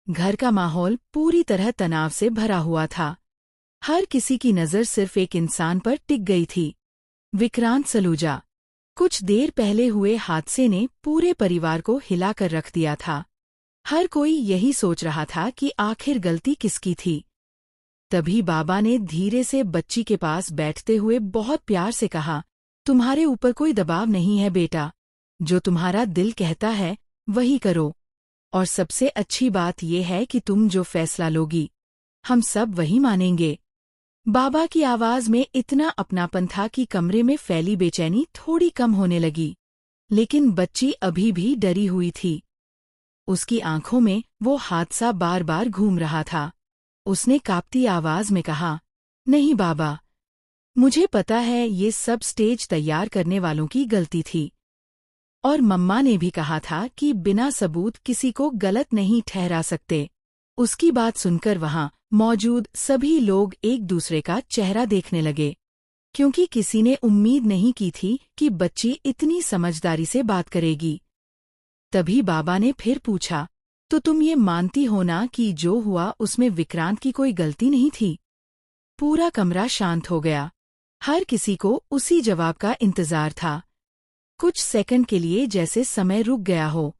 घर का माहौल पूरी तरह तनाव से भरा हुआ था। हर किसी की नज़र सिर्फ एक इंसान पर टिक गई थी, विक्रांत सलूजा। कुछ देर पहले हुए हादसे ने पूरे परिवार को हिलाकर रख दिया था। हर कोई यही सोच रहा था कि आखिर गलती किसकी थी। तभी बाबा ने धीरे से बच्ची के पास बैठते हुए बहुत प्यार से कहा, तुम्हारे ऊपर कोई दबाव नहीं है बेटा, जो तुम्हारा दिल कहता है वही करो। और सबसे अच्छी बात यह है कि तुम जो फैसला लोगी, हम सब वही मानेंगे। बाबा की आवाज में इतना अपनापन था कि कमरे में फैली बेचैनी थोड़ी कम होने लगी। लेकिन बच्ची अभी भी डरी हुई थी। उसकी आंखों में वो हादसा बार बार घूम रहा था। उसने कांपती आवाज में कहा, नहीं बाबा, मुझे पता है ये सब स्टेज तैयार करने वालों की गलती थी। और मम्मा ने भी कहा था कि बिना सबूत किसी को गलत नहीं ठहरा सकते। उसकी बात सुनकर वहां मौजूद सभी लोग एक दूसरे का चेहरा देखने लगे, क्योंकि किसी ने उम्मीद नहीं की थी कि बच्ची इतनी समझदारी से बात करेगी। तभी बाबा ने फिर पूछा, तो तुम ये मानती हो ना कि जो हुआ उसमें विक्रांत की कोई गलती नहीं थी? पूरा कमरा शांत हो गया। हर किसी को उसी जवाब का इंतजार था। कुछ सेकंड के लिए जैसे समय रुक गया हो।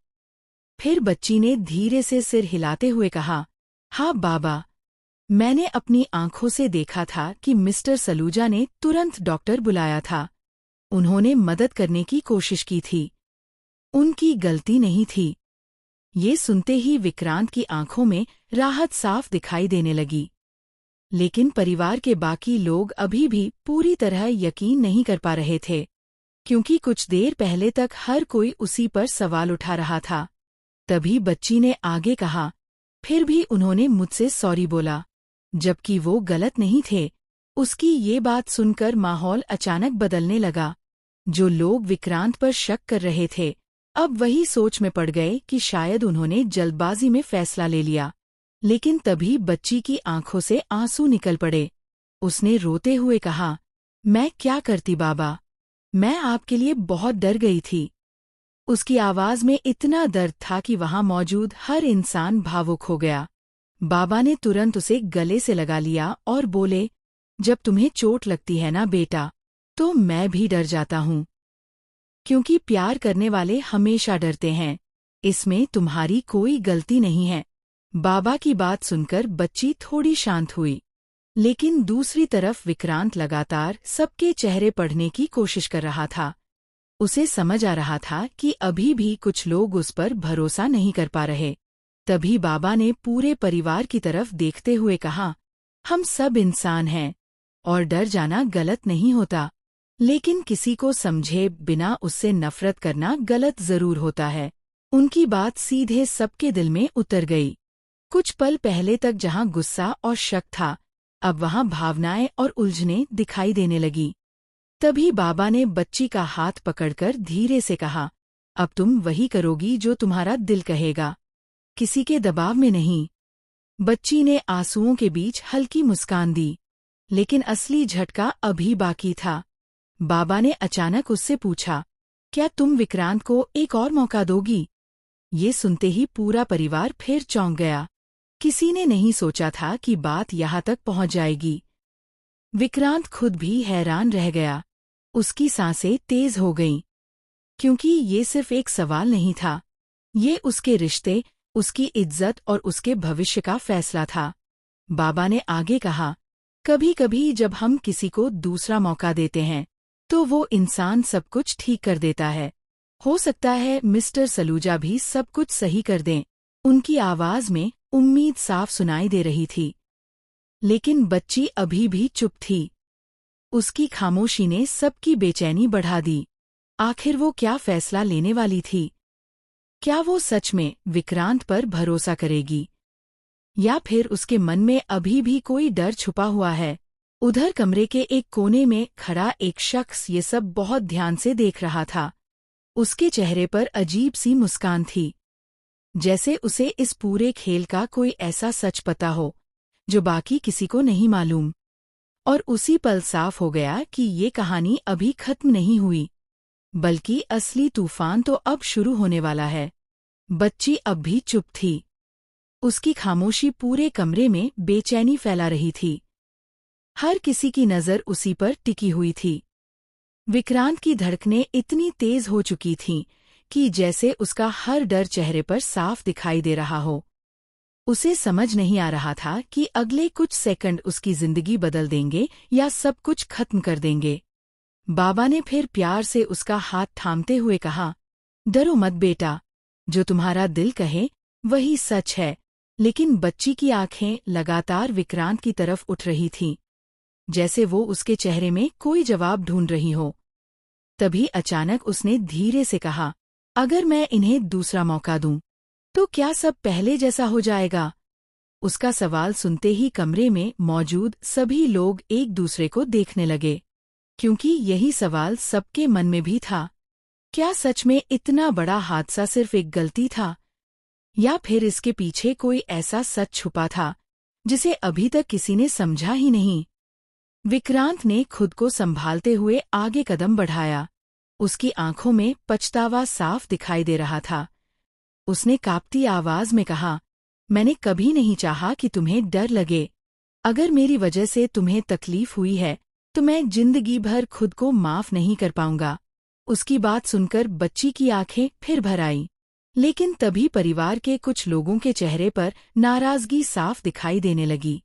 फिर बच्ची ने धीरे से सिर हिलाते हुए कहा, हाँ बाबा, मैंने अपनी आंखों से देखा था कि मिस्टर सलूजा ने तुरंत डॉक्टर बुलाया था। उन्होंने मदद करने की कोशिश की थी। उनकी गलती नहीं थी। ये सुनते ही विक्रांत की आंखों में राहत साफ दिखाई देने लगी। लेकिन परिवार के बाकी लोग अभी भी पूरी तरह यकीन नहीं कर पा रहे थे, क्योंकि कुछ देर पहले तक हर कोई उसी पर सवाल उठा रहा था। तभी बच्ची ने आगे कहा, फिर भी उन्होंने मुझसे सॉरी बोला, जबकि वो गलत नहीं थे। उसकी ये बात सुनकर माहौल अचानक बदलने लगा। जो लोग विक्रांत पर शक कर रहे थे, अब वही सोच में पड़ गए कि शायद उन्होंने जल्दबाजी में फैसला ले लिया। लेकिन तभी बच्ची की आंखों से आंसू निकल पड़े। उसने रोते हुए कहा, मैं क्या करती बाबा, मैं आपके लिए बहुत डर गई थी। उसकी आवाज में इतना दर्द था कि वहां मौजूद हर इंसान भावुक हो गया। बाबा ने तुरंत उसे गले से लगा लिया और बोले, जब तुम्हें चोट लगती है ना बेटा, तो मैं भी डर जाता हूँ, क्योंकि प्यार करने वाले हमेशा डरते हैं। इसमें तुम्हारी कोई गलती नहीं है। बाबा की बात सुनकर बच्ची थोड़ी शांत हुई। लेकिन दूसरी तरफ विक्रांत लगातार सबके चेहरे पढ़ने की कोशिश कर रहा था। उसे समझ आ रहा था कि अभी भी कुछ लोग उस पर भरोसा नहीं कर पा रहे। तभी बाबा ने पूरे परिवार की तरफ देखते हुए कहा, हम सब इंसान हैं, और डर जाना गलत नहीं होता, लेकिन किसी को समझे बिना उससे नफरत करना गलत जरूर होता है। उनकी बात सीधे सबके दिल में उतर गई। कुछ पल पहले तक जहां गुस्सा और शक था, अब वहां भावनाएं और उलझनें दिखाई देने लगी। तभी बाबा ने बच्ची का हाथ पकड़कर धीरे से कहा, अब तुम वही करोगी जो तुम्हारा दिल कहेगा, किसी के दबाव में नहीं। बच्ची ने आंसुओं के बीच हल्की मुस्कान दी, लेकिन असली झटका अभी बाकी था। बाबा ने अचानक उससे पूछा, क्या तुम विक्रांत को एक और मौका दोगी? ये सुनते ही पूरा परिवार फिर चौंक गया। किसी ने नहीं सोचा था कि बात यहाँ तक पहुँच जाएगी। विक्रांत खुद भी हैरान रह गया। उसकी सांसें तेज हो गईं, क्योंकि ये सिर्फ एक सवाल नहीं था, ये उसके रिश्ते, उसकी इज्जत और उसके भविष्य का फैसला था। बाबा ने आगे कहा, कभी कभी जब हम किसी को दूसरा मौका देते हैं, तो वो इंसान सब कुछ ठीक कर देता है। हो सकता है मिस्टर सलूजा भी सब कुछ सही कर दें। उनकी आवाज में उम्मीद साफ सुनाई दे रही थी। लेकिन बच्ची अभी भी चुप थी। उसकी खामोशी ने सबकी बेचैनी बढ़ा दी। आखिर वो क्या फैसला लेने वाली थी? क्या वो सच में विक्रांत पर भरोसा करेगी, या फिर उसके मन में अभी भी कोई डर छुपा हुआ है? उधर कमरे के एक कोने में खड़ा एक शख्स ये सब बहुत ध्यान से देख रहा था। उसके चेहरे पर अजीब सी मुस्कान थी, जैसे उसे इस पूरे खेल का कोई ऐसा सच पता हो जो बाकी किसी को नहीं मालूम। और उसी पल साफ हो गया कि ये कहानी अभी खत्म नहीं हुई, बल्कि असली तूफान तो अब शुरू होने वाला है। बच्ची अब भी चुप थी। उसकी खामोशी पूरे कमरे में बेचैनी फैला रही थी। हर किसी की नज़र उसी पर टिकी हुई थी। विक्रांत की धड़कनें इतनी तेज हो चुकी थीं कि जैसे उसका हर डर चेहरे पर साफ दिखाई दे रहा हो। उसे समझ नहीं आ रहा था कि अगले कुछ सेकंड उसकी जिंदगी बदल देंगे या सब कुछ खत्म कर देंगे। बाबा ने फिर प्यार से उसका हाथ थामते हुए कहा, डरो मत बेटा, जो तुम्हारा दिल कहे वही सच है। लेकिन बच्ची की आंखें लगातार विक्रांत की तरफ उठ रही थीं, जैसे वो उसके चेहरे में कोई जवाब ढूंढ रही हो। तभी अचानक उसने धीरे से कहा, अगर मैं इन्हें दूसरा मौका दूं, तो क्या सब पहले जैसा हो जाएगा? उसका सवाल सुनते ही कमरे में मौजूद सभी लोग एक दूसरे को देखने लगे, क्योंकि यही सवाल सबके मन में भी था। क्या सच में इतना बड़ा हादसा सिर्फ एक गलती था, या फिर इसके पीछे कोई ऐसा सच छुपा था जिसे अभी तक किसी ने समझा ही नहीं? विक्रांत ने खुद को संभालते हुए आगे कदम बढ़ाया। उसकी आंखों में पछतावा साफ दिखाई दे रहा था। उसने कांपती आवाज में कहा, मैंने कभी नहीं चाहा कि तुम्हें डर लगे। अगर मेरी वजह से तुम्हें तकलीफ हुई है तो मैं जिंदगी भर खुद को माफ नहीं कर पाऊंगा। उसकी बात सुनकर बच्ची की आंखें फिर भर आईं, लेकिन तभी परिवार के कुछ लोगों के चेहरे पर नाराजगी साफ दिखाई देने लगी।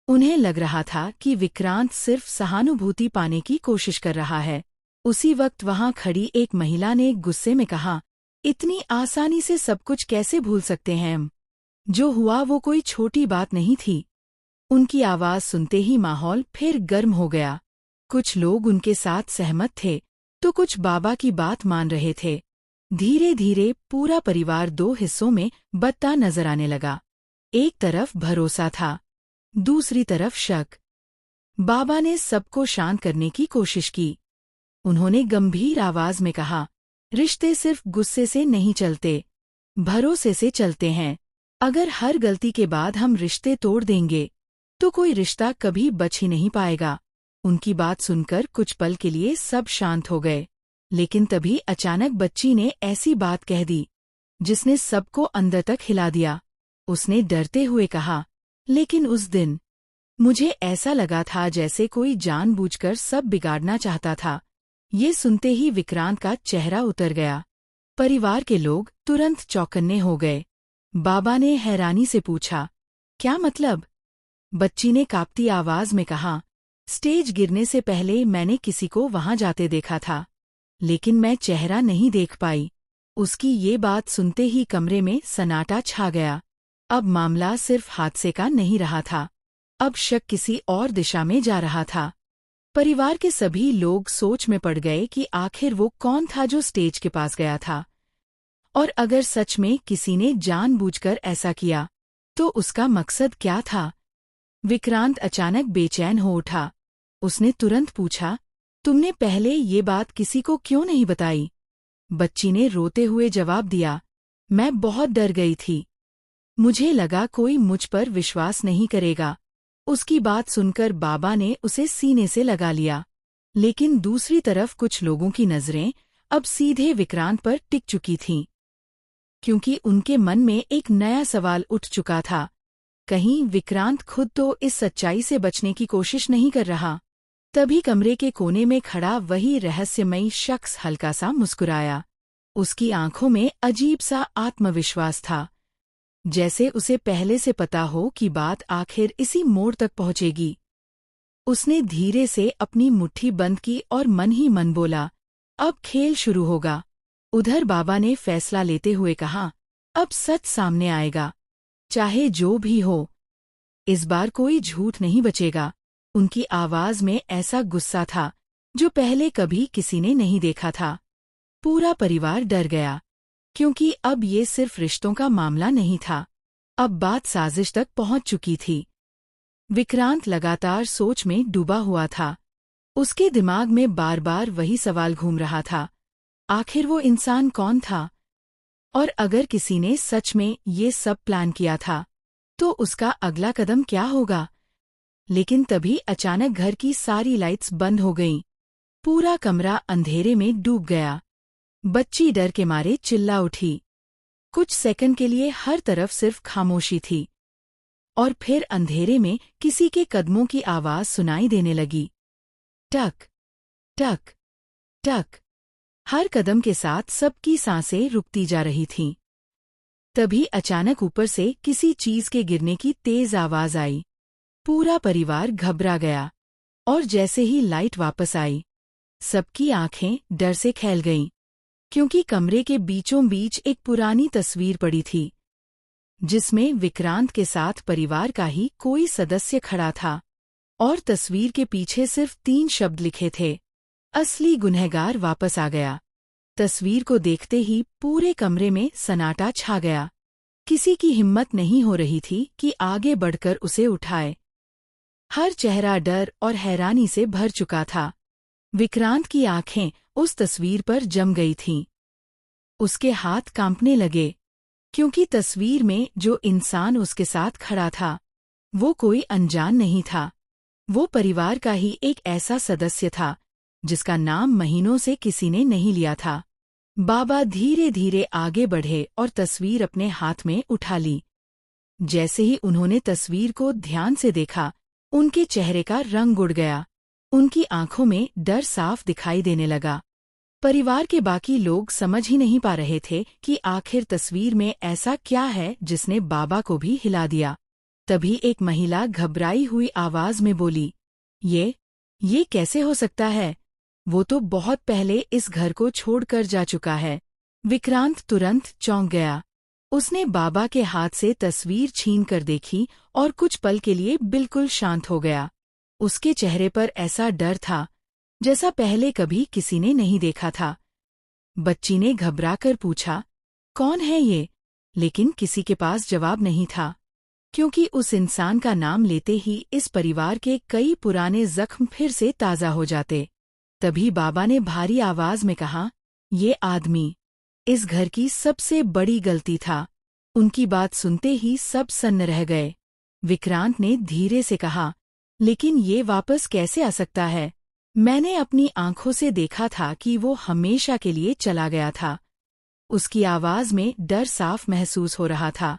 उन्हें लग रहा था कि विक्रांत सिर्फ सहानुभूति पाने की कोशिश कर रहा है। उसी वक्त वहां खड़ी एक महिला ने गुस्से में कहा, इतनी आसानी से सब कुछ कैसे भूल सकते हैं हम? जो हुआ वो कोई छोटी बात नहीं थी। उनकी आवाज सुनते ही माहौल फिर गर्म हो गया। कुछ लोग उनके साथ सहमत थे, तो कुछ बाबा की बात मान रहे थे। धीरे धीरे पूरा परिवार दो हिस्सों में बंटा नजर आने लगा। एक तरफ भरोसा था, दूसरी तरफ शक। बाबा ने सबको शांत करने की कोशिश की। उन्होंने गंभीर आवाज में कहा, रिश्ते सिर्फ गुस्से से नहीं चलते, भरोसे से चलते हैं। अगर हर गलती के बाद हम रिश्ते तोड़ देंगे तो कोई रिश्ता कभी बच ही नहीं पाएगा। उनकी बात सुनकर कुछ पल के लिए सब शांत हो गए, लेकिन तभी अचानक बच्ची ने ऐसी बात कह दी जिसने सबको अंदर तक हिला दिया। उसने डरते हुए कहा, लेकिन उस दिन मुझे ऐसा लगा था जैसे कोई जानबूझकर सब बिगाड़ना चाहता था। ये सुनते ही विक्रांत का चेहरा उतर गया। परिवार के लोग तुरंत चौकन्ने हो गए। बाबा ने हैरानी से पूछा, क्या मतलब? बच्ची ने कांपती आवाज में कहा, स्टेज गिरने से पहले मैंने किसी को वहां जाते देखा था, लेकिन मैं चेहरा नहीं देख पाई। उसकी ये बात सुनते ही कमरे में सन्नाटा छा गया। अब मामला सिर्फ हादसे का नहीं रहा था, अब शक किसी और दिशा में जा रहा था। परिवार के सभी लोग सोच में पड़ गए कि आखिर वो कौन था जो स्टेज के पास गया था, और अगर सच में किसी ने जानबूझकर ऐसा किया तो उसका मकसद क्या था? विक्रांत अचानक बेचैन हो उठा। उसने तुरंत पूछा, तुमने पहले ये बात किसी को क्यों नहीं बताई? बच्ची ने रोते हुए जवाब दिया, मैं बहुत डर गई थी। मुझे लगा कोई मुझ पर विश्वास नहीं करेगा। उसकी बात सुनकर बाबा ने उसे सीने से लगा लिया, लेकिन दूसरी तरफ कुछ लोगों की नजरें अब सीधे विक्रांत पर टिक चुकी थीं, क्योंकि उनके मन में एक नया सवाल उठ चुका था। कहीं विक्रांत खुद तो इस सच्चाई से बचने की कोशिश नहीं कर रहा? तभी कमरे के कोने में खड़ा वही रहस्यमयी शख्स हल्का सा मुस्कुराया। उसकी आंखों में अजीब सा आत्मविश्वास था, जैसे उसे पहले से पता हो कि बात आखिर इसी मोड़ तक पहुंचेगी। उसने धीरे से अपनी मुट्ठी बंद की और मन ही मन बोला, अब खेल शुरू होगा। उधर बाबा ने फैसला लेते हुए कहा, अब सच सामने आएगा, चाहे जो भी हो। इस बार कोई झूठ नहीं बचेगा। उनकी आवाज में ऐसा गुस्सा था जो पहले कभी किसी ने नहीं देखा था। पूरा परिवार डर गया, क्योंकि अब ये सिर्फ रिश्तों का मामला नहीं था, अब बात साजिश तक पहुंच चुकी थी। विक्रांत लगातार सोच में डूबा हुआ था। उसके दिमाग में बार बार वही सवाल घूम रहा था, आखिर वो इंसान कौन था? और अगर किसी ने सच में ये सब प्लान किया था, तो उसका अगला कदम क्या होगा? लेकिन तभी अचानक घर की सारी लाइट्स बंद हो गईं। पूरा कमरा अंधेरे में डूब गया। बच्ची डर के मारे चिल्ला उठी। कुछ सेकंड के लिए हर तरफ सिर्फ खामोशी थी, और फिर अंधेरे में किसी के कदमों की आवाज सुनाई देने लगी। टक टक टक। हर कदम के साथ सबकी सांसें रुकती जा रही थीं। तभी अचानक ऊपर से किसी चीज के गिरने की तेज आवाज आई। पूरा परिवार घबरा गया, और जैसे ही लाइट वापस आई, सबकी आंखें डर से फैल गईं, क्योंकि कमरे के बीचों बीच एक पुरानी तस्वीर पड़ी थी, जिसमें विक्रांत के साथ परिवार का ही कोई सदस्य खड़ा था, और तस्वीर के पीछे सिर्फ 3 शब्द लिखे थे, असली गुनहगार वापस आ गया। तस्वीर को देखते ही पूरे कमरे में सन्नाटा छा गया। किसी की हिम्मत नहीं हो रही थी कि आगे बढ़कर उसे उठाए। हर चेहरा डर और हैरानी से भर चुका था। विक्रांत की आंखें उस तस्वीर पर जम गई थीं। उसके हाथ कांपने लगे, क्योंकि तस्वीर में जो इंसान उसके साथ खड़ा था, वो कोई अनजान नहीं था। वो परिवार का ही एक ऐसा सदस्य था, जिसका नाम महीनों से किसी ने नहीं लिया था। बाबा धीरे धीरे आगे बढ़े और तस्वीर अपने हाथ में उठा ली। जैसे ही उन्होंने तस्वीर को ध्यान से देखा, उनके चेहरे का रंग उड़ गया। उनकी आंखों में डर साफ दिखाई देने लगा। परिवार के बाकी लोग समझ ही नहीं पा रहे थे कि आखिर तस्वीर में ऐसा क्या है जिसने बाबा को भी हिला दिया। तभी एक महिला घबराई हुई आवाज में बोली, ये कैसे हो सकता है? वो तो बहुत पहले इस घर को छोड़कर जा चुका है। विक्रांत तुरंत चौंक गया। उसने बाबा के हाथ से तस्वीर छीन कर देखी और कुछ पल के लिए बिल्कुल शांत हो गया। उसके चेहरे पर ऐसा डर था जैसा पहले कभी किसी ने नहीं देखा था। बच्ची ने घबराकर पूछा, कौन है ये? लेकिन किसी के पास जवाब नहीं था, क्योंकि उस इंसान का नाम लेते ही इस परिवार के कई पुराने जख्म फिर से ताज़ा हो जाते। तभी बाबा ने भारी आवाज में कहा, ये आदमी इस घर की सबसे बड़ी गलती था। उनकी बात सुनते ही सब सन्न रह गए। विक्रांत ने धीरे से कहा, लेकिन ये वापस कैसे आ सकता है? मैंने अपनी आंखों से देखा था कि वो हमेशा के लिए चला गया था। उसकी आवाज में डर साफ महसूस हो रहा था।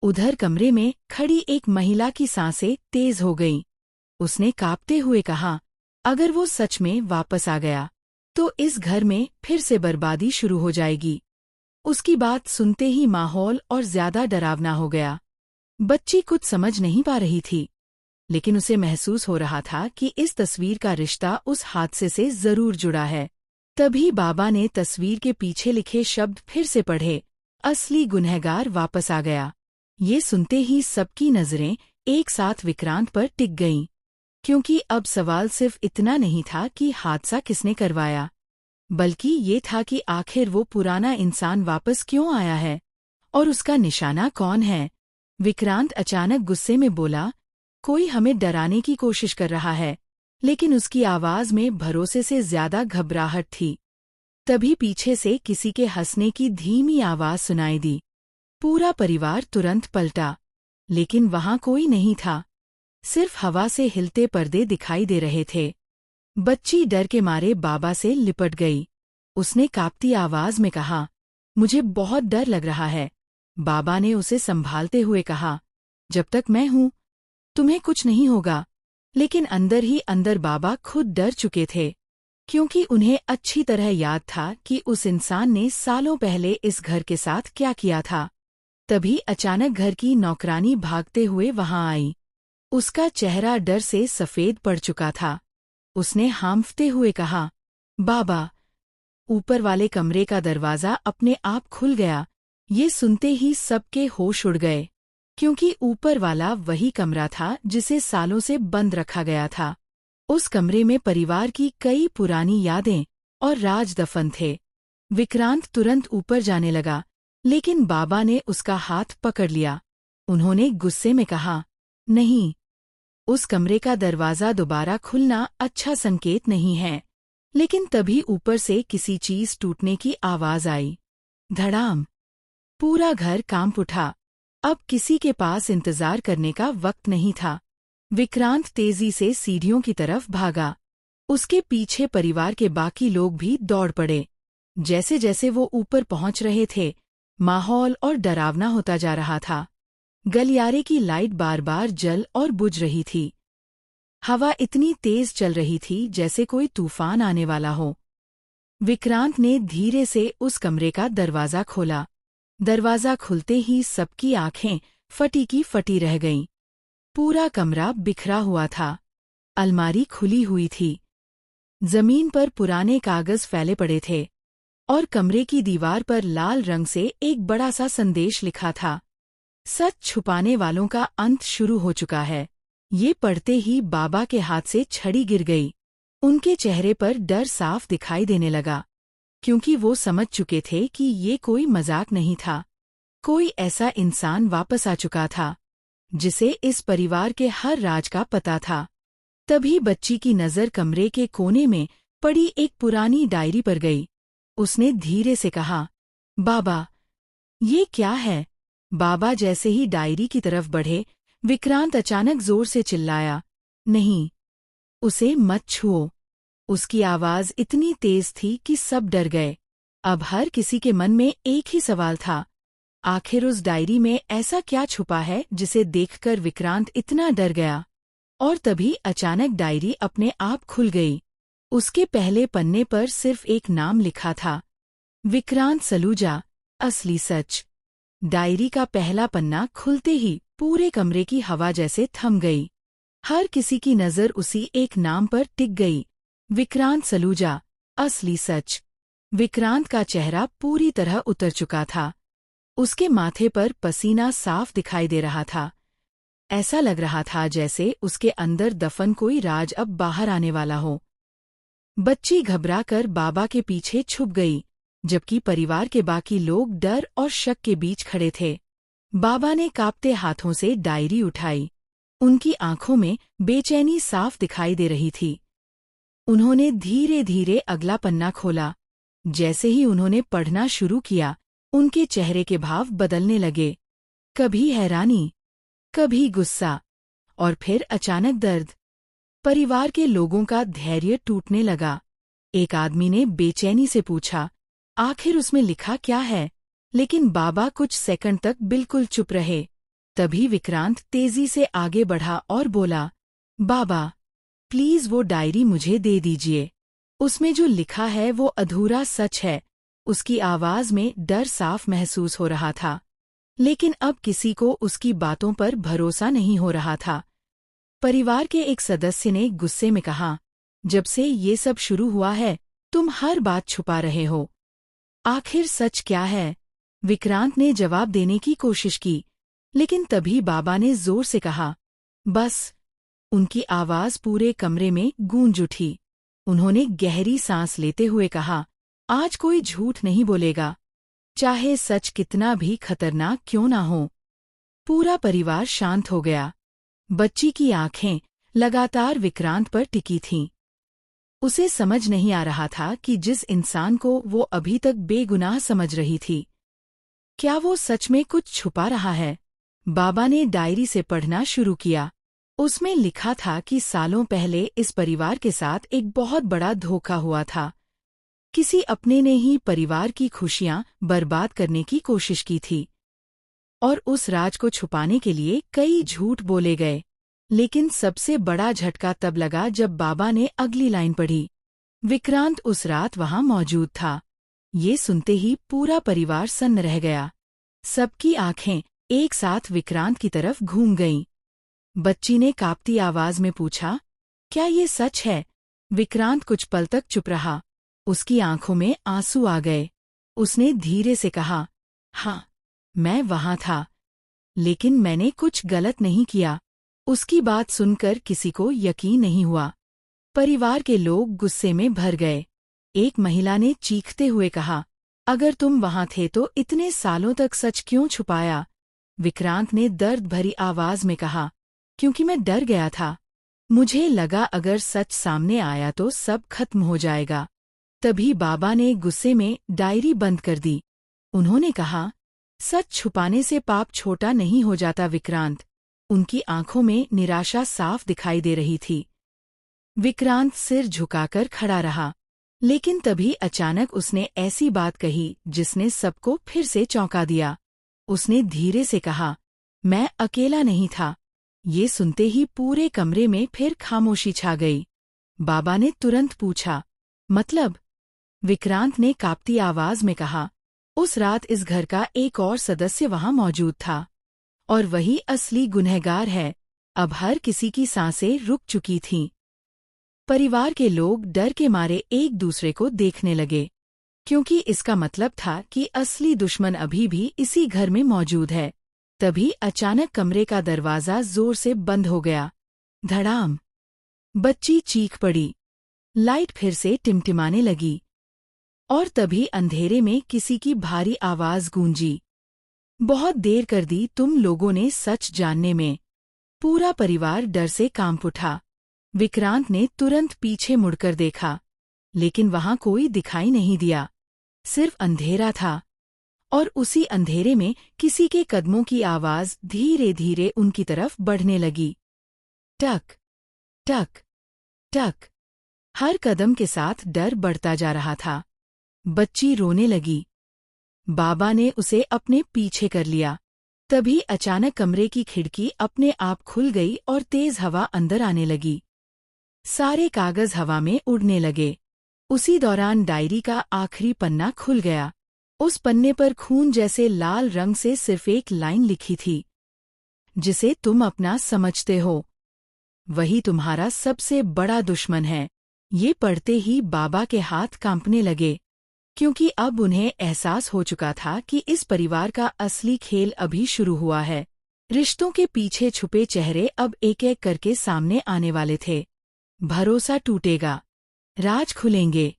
उधर कमरे में खड़ी एक महिला की सांसें तेज हो गईं। उसने कांपते हुए कहा, अगर वो सच में वापस आ गया, तो इस घर में फिर से बर्बादी शुरू हो जाएगी। उसकी बात सुनते ही माहौल और ज्यादा डरावना हो गया। बच्ची कुछ समझ नहीं पा रही थी, लेकिन उसे महसूस हो रहा था कि इस तस्वीर का रिश्ता उस हादसे से जरूर जुड़ा है। तभी बाबा ने तस्वीर के पीछे लिखे शब्द फिर से पढ़े, असली गुनहगार वापस आ गया। ये सुनते ही सबकी नजरें एक साथ विक्रांत पर टिक गईं, क्योंकि अब सवाल सिर्फ इतना नहीं था कि हादसा किसने करवाया, बल्कि ये था कि आखिर वो पुराना इंसान वापस क्यों आया है और उसका निशाना कौन है। विक्रांत अचानक गुस्से में बोला, कोई हमें डराने की कोशिश कर रहा है, लेकिन उसकी आवाज में भरोसे से ज्यादा घबराहट थी। तभी पीछे से किसी के हंसने की धीमी आवाज सुनाई दी। पूरा परिवार तुरंत पलटा, लेकिन वहां कोई नहीं था। सिर्फ हवा से हिलते पर्दे दिखाई दे रहे थे। बच्ची डर के मारे बाबा से लिपट गई। उसने कांपती आवाज में कहा, मुझे बहुत डर लग रहा है। बाबा ने उसे संभालते हुए कहा, जब तक मैं हूं, तुम्हें कुछ नहीं होगा। लेकिन अंदर ही अंदर बाबा खुद डर चुके थे, क्योंकि उन्हें अच्छी तरह याद था कि उस इंसान ने सालों पहले इस घर के साथ क्या किया था। तभी अचानक घर की नौकरानी भागते हुए वहां आई। उसका चेहरा डर से सफेद पड़ चुका था। उसने हांफते हुए कहा, बाबा। ऊपर वाले कमरे का दरवाजा अपने आप खुल गया। ये सुनते ही सबके होश उड़ गए, क्योंकि ऊपर वाला वही कमरा था जिसे सालों से बंद रखा गया था। उस कमरे में परिवार की कई पुरानी यादें और राज दफन थे। विक्रांत तुरंत ऊपर जाने लगा, लेकिन बाबा ने उसका हाथ पकड़ लिया। उन्होंने गुस्से में कहा, नहीं, उस कमरे का दरवाजा दोबारा खुलना अच्छा संकेत नहीं है। लेकिन तभी ऊपर से किसी चीज टूटने की आवाज आई। धड़ाम। पूरा घर कांप उठा। अब किसी के पास इंतजार करने का वक्त नहीं था। विक्रांत तेजी से सीढ़ियों की तरफ भागा। उसके पीछे परिवार के बाकी लोग भी दौड़ पड़े। जैसे जैसे वो ऊपर पहुंच रहे थे, माहौल और डरावना होता जा रहा था। गलियारे की लाइट बार बार जल और बुझ रही थी। हवा इतनी तेज चल रही थी जैसे कोई तूफान आने वाला हो। विक्रांत ने धीरे से उस कमरे का दरवाज़ा खोला। दरवाज़ा खुलते ही सबकी आंखें फटी की फटी रह गईं। पूरा कमरा बिखरा हुआ था। अलमारी खुली हुई थी। जमीन पर पुराने कागज फैले पड़े थे और कमरे की दीवार पर लाल रंग से एक बड़ा सा संदेश लिखा था, सच छुपाने वालों का अंत शुरू हो चुका है। ये पढ़ते ही बाबा के हाथ से छड़ी गिर गई। उनके चेहरे पर डर साफ दिखाई देने लगा, क्योंकि वो समझ चुके थे कि ये कोई मजाक नहीं था। कोई ऐसा इंसान वापस आ चुका था जिसे इस परिवार के हर राज का पता था। तभी बच्ची की नज़र कमरे के कोने में पड़ी एक पुरानी डायरी पर गई। उसने धीरे से कहा, बाबा, ये क्या है? बाबा जैसे ही डायरी की तरफ बढ़े, विक्रांत अचानक जोर से चिल्लाया, नहीं, उसे मत छुओ। उसकी आवाज इतनी तेज थी कि सब डर गए। अब हर किसी के मन में एक ही सवाल था, आखिर उस डायरी में ऐसा क्या छुपा है जिसे देखकर विक्रांत इतना डर गया। और तभी अचानक डायरी अपने आप खुल गई। उसके पहले पन्ने पर सिर्फ एक नाम लिखा था, विक्रांत सलूजा, असली सच। डायरी का पहला पन्ना खुलते ही पूरे कमरे की हवा जैसे थम गई। हर किसी की नज़र उसी एक नाम पर टिक गई, विक्रांत सलूजा, असली सच। विक्रांत का चेहरा पूरी तरह उतर चुका था। उसके माथे पर पसीना साफ दिखाई दे रहा था। ऐसा लग रहा था जैसे उसके अंदर दफन कोई राज अब बाहर आने वाला हो। बच्ची घबराकर बाबा के पीछे छुप गई, जबकि परिवार के बाकी लोग डर और शक के बीच खड़े थे। बाबा ने कांपते हाथों से डायरी उठाई। उनकी आंखों में बेचैनी साफ दिखाई दे रही थी। उन्होंने धीरे धीरे अगला पन्ना खोला। जैसे ही उन्होंने पढ़ना शुरू किया, उनके चेहरे के भाव बदलने लगे। कभी हैरानी, कभी गुस्सा, और फिर अचानक दर्द। परिवार के लोगों का धैर्य टूटने लगा। एक आदमी ने बेचैनी से पूछा, आखिर उसमें लिखा क्या है? लेकिन बाबा कुछ सेकंड तक बिल्कुल चुप रहे। तभी विक्रांत तेजी से आगे बढ़ा और बोला, बाबा, प्लीज वो डायरी मुझे दे दीजिए। उसमें जो लिखा है वो अधूरा सच है। उसकी आवाज में डर साफ महसूस हो रहा था, लेकिन अब किसी को उसकी बातों पर भरोसा नहीं हो रहा था। परिवार के एक सदस्य ने गुस्से में कहा, जब से ये सब शुरू हुआ है, तुम हर बात छुपा रहे हो। आखिर सच क्या है? विक्रांत ने जवाब देने की कोशिश की, लेकिन तभी बाबा ने जोर से कहा, बस। उनकी आवाज पूरे कमरे में गूंज उठी। उन्होंने गहरी सांस लेते हुए कहा, आज कोई झूठ नहीं बोलेगा, चाहे सच कितना भी खतरनाक क्यों ना हो। पूरा परिवार शांत हो गया। बच्ची की आंखें लगातार विक्रांत पर टिकी थीं। उसे समझ नहीं आ रहा था कि जिस इंसान को वो अभी तक बेगुनाह समझ रही थी, क्या वो सच में कुछ छुपा रहा है। बाबा ने डायरी से पढ़ना शुरू किया। उसमें लिखा था कि सालों पहले इस परिवार के साथ एक बहुत बड़ा धोखा हुआ था। किसी अपने ने ही परिवार की खुशियां बर्बाद करने की कोशिश की थी, और उस राज को छुपाने के लिए कई झूठ बोले गए। लेकिन सबसे बड़ा झटका तब लगा जब बाबा ने अगली लाइन पढ़ी, विक्रांत उस रात वहां मौजूद था। ये सुनते ही पूरा परिवार सन्न रह गया। सबकी आंखें एक साथ विक्रांत की तरफ घूम गईं। बच्ची ने कांपती आवाज में पूछा, क्या ये सच है? विक्रांत कुछ पल तक चुप रहा। उसकी आंखों में आंसू आ गए। उसने धीरे से कहा, हाँ, मैं वहां था, लेकिन मैंने कुछ गलत नहीं किया। उसकी बात सुनकर किसी को यकीन नहीं हुआ। परिवार के लोग गुस्से में भर गए। एक महिला ने चीखते हुए कहा, अगर तुम वहां थे तो इतने सालों तक सच क्यों छुपाया? विक्रांत ने दर्द भरी आवाज में कहा, क्योंकि मैं डर गया था। मुझे लगा अगर सच सामने आया तो सब खत्म हो जाएगा। तभी बाबा ने गुस्से में डायरी बंद कर दी। उन्होंने कहा, सच छुपाने से पाप छोटा नहीं हो जाता विक्रांत। उनकी आंखों में निराशा साफ दिखाई दे रही थी। विक्रांत सिर झुकाकर खड़ा रहा, लेकिन तभी अचानक उसने ऐसी बात कही जिसने सबको फिर से चौंका दिया। उसने धीरे से कहा, मैं अकेला नहीं था। ये सुनते ही पूरे कमरे में फिर खामोशी छा गई। बाबा ने तुरंत पूछा, मतलब? विक्रांत ने कांपती आवाज में कहा, उस रात इस घर का एक और सदस्य वहां मौजूद था, और वही असली गुनहगार है। अब हर किसी की सांसें रुक चुकी थीं। परिवार के लोग डर के मारे एक दूसरे को देखने लगे, क्योंकि इसका मतलब था कि असली दुश्मन अभी भी इसी घर में मौजूद है। तभी अचानक कमरे का दरवाजा जोर से बंद हो गया। धड़ाम! बच्ची चीख पड़ी। लाइट फिर से टिमटिमाने लगी, और तभी अंधेरे में किसी की भारी आवाज गूंजी, बहुत देर कर दी तुम लोगों ने सच जानने में। पूरा परिवार डर से कांप उठा। विक्रांत ने तुरंत पीछे मुड़कर देखा, लेकिन वहां कोई दिखाई नहीं दिया, सिर्फ अंधेरा था। और उसी अंधेरे में किसी के कदमों की आवाज धीरे धीरे उनकी तरफ बढ़ने लगी। टक टक टक। हर कदम के साथ डर बढ़ता जा रहा था। बच्ची रोने लगी। बाबा ने उसे अपने पीछे कर लिया। तभी अचानक कमरे की खिड़की अपने आप खुल गई और तेज हवा अंदर आने लगी। सारे कागज हवा में उड़ने लगे। उसी दौरान डायरी का आखिरी पन्ना खुल गया। उस पन्ने पर खून जैसे लाल रंग से सिर्फ एक लाइन लिखी थी, जिसे तुम अपना समझते हो, वही तुम्हारा सबसे बड़ा दुश्मन है। ये पढ़ते ही बाबा के हाथ कांपने लगे, क्योंकि अब उन्हें एहसास हो चुका था कि इस परिवार का असली खेल अभी शुरू हुआ है। रिश्तों के पीछे छुपे चेहरे अब एक एक करके सामने आने वाले थे। भरोसा टूटेगा, राज खुलेंगे,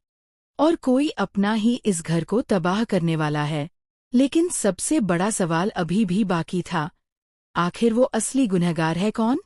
और कोई अपना ही इस घर को तबाह करने वाला है। लेकिन सबसे बड़ा सवाल अभी भी बाकी था। आखिर वो असली गुनहगार है कौन?